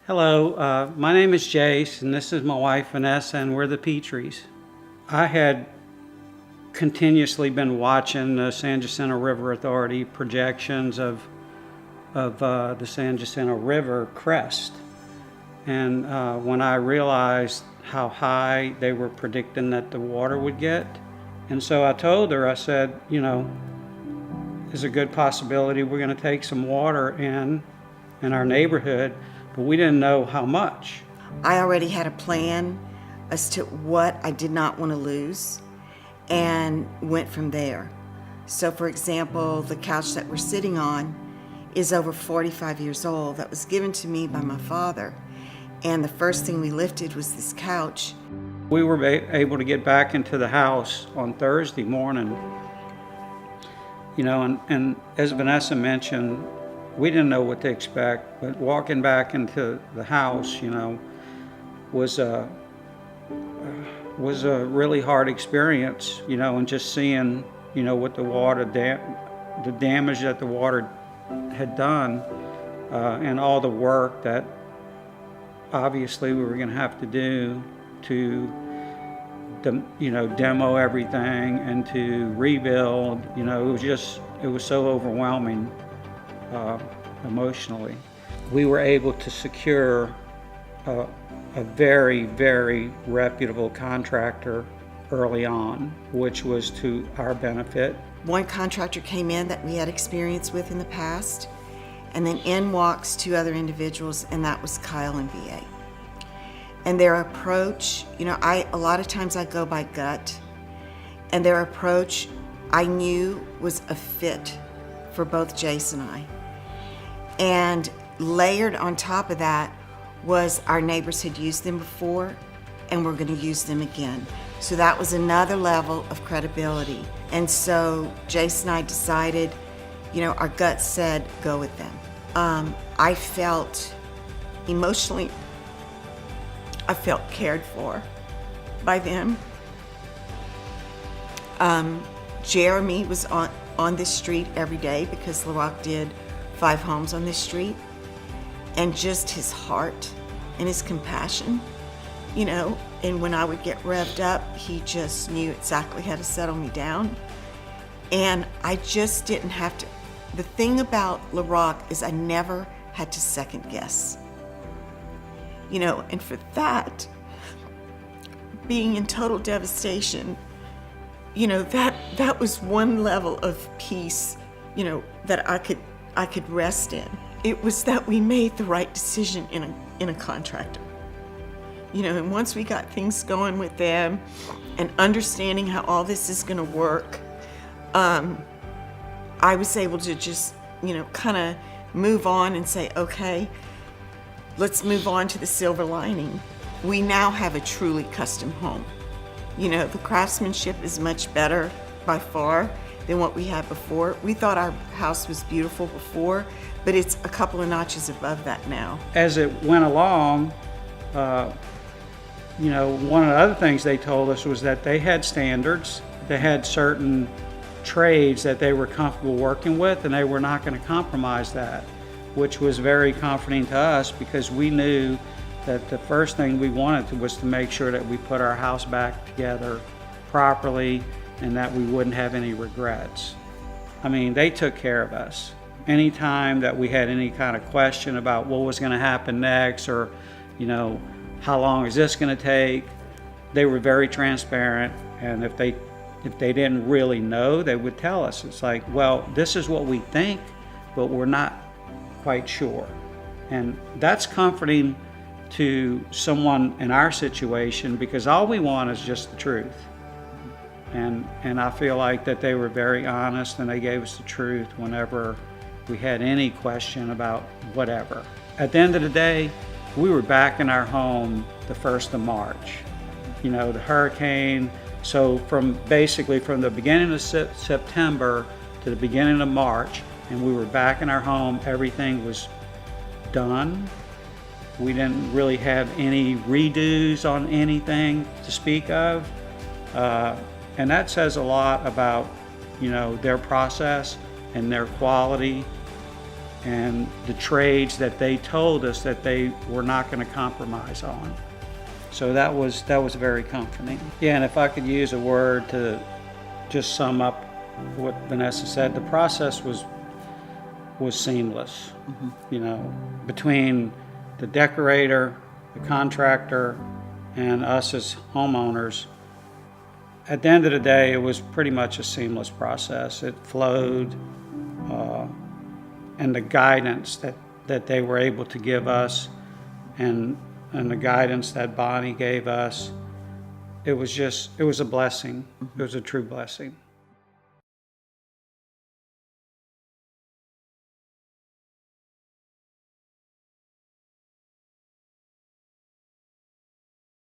Hello, my name is Jace, and this is my wife Vanessa, and we're the Pitres. I had continuously been watching the San Jacinto River Authority projections of the San Jacinto River crest, and when I realized how high they were predicting that the water would get, and so I told her, I said, there's a good possibility we're going to take some water in our neighborhood, but we didn't know how much. I already had a plan as to what I did not want to lose and went from there. So for example, the couch that we're sitting on is over 45 years old. That was given to me by my father. And the first thing we lifted was this couch. We were able to get back into the house on Thursday morning, and as Vanessa mentioned, we didn't know what to expect, but walking back into the house, was a really hard experience, and just seeing, what the damage that the water had done, and all the work that obviously we were going to have to do to, demo everything and to rebuild. It was so overwhelming. Emotionally. We were able to secure a very, very reputable contractor early on, which was to our benefit. One contractor came in that we had experience with in the past, and then in walks two other individuals, and that was Kyle and VA. And their approach, a lot of times I go by gut, and their approach I knew was a fit for both Jace and I. And layered on top of that was our neighbors had used them before and we're going to use them again. So that was another level of credibility. And so Jace and I decided, our gut said go with them. I felt emotionally, I felt cared for by them. Jeremy was on this street every day because LRG did 5 homes on this street, and just his heart and his compassion, and when I would get revved up, he just knew exactly how to settle me down. And I just didn't have to. The thing about LRG is I never had to second guess, and for that, being in total devastation, that was one level of peace, that I could rest in. It was that we made the right decision in a contractor. And once we got things going with them and understanding how all this is going to work, I was able to just, kind of move on and say, okay, let's move on to the silver lining. We now have a truly custom home. The craftsmanship is much better by far than what we had before. We thought our house was beautiful before, but it's a couple of notches above that now. As it went along, one of the other things they told us was that they had standards. They had certain trades that they were comfortable working with, and they were not going to compromise that, which was very comforting to us because we knew that the first thing we wanted was to make sure that we put our house back together properly and that we wouldn't have any regrets. They took care of us. Anytime that we had any kind of question about what was going to happen next, or how long is this going to take, they were very transparent, and if they didn't really know, they would tell us. It's like, well, this is what we think, but we're not quite sure. And that's comforting to someone in our situation, because all we want is just the truth. And I feel like that they were very honest, and they gave us the truth whenever we had any question about whatever. At the end of the day, we were back in our home the 1st of March. The hurricane, so from the beginning of September to the beginning of March, and we were back in our home, everything was done. We didn't really have any redos on anything to speak of. And that says a lot about, their process and their quality and the trades that they told us that they were not going to compromise on. So that was very comforting. Yeah, and if I could use a word to just sum up what Vanessa said, the process was seamless. You know, between the decorator, the contractor, and us as homeowners, at the end of the day, it was pretty much a seamless process. It flowed, and the guidance that they were able to give us, and the guidance that Bonnie gave us, it was a blessing. It was a true blessing.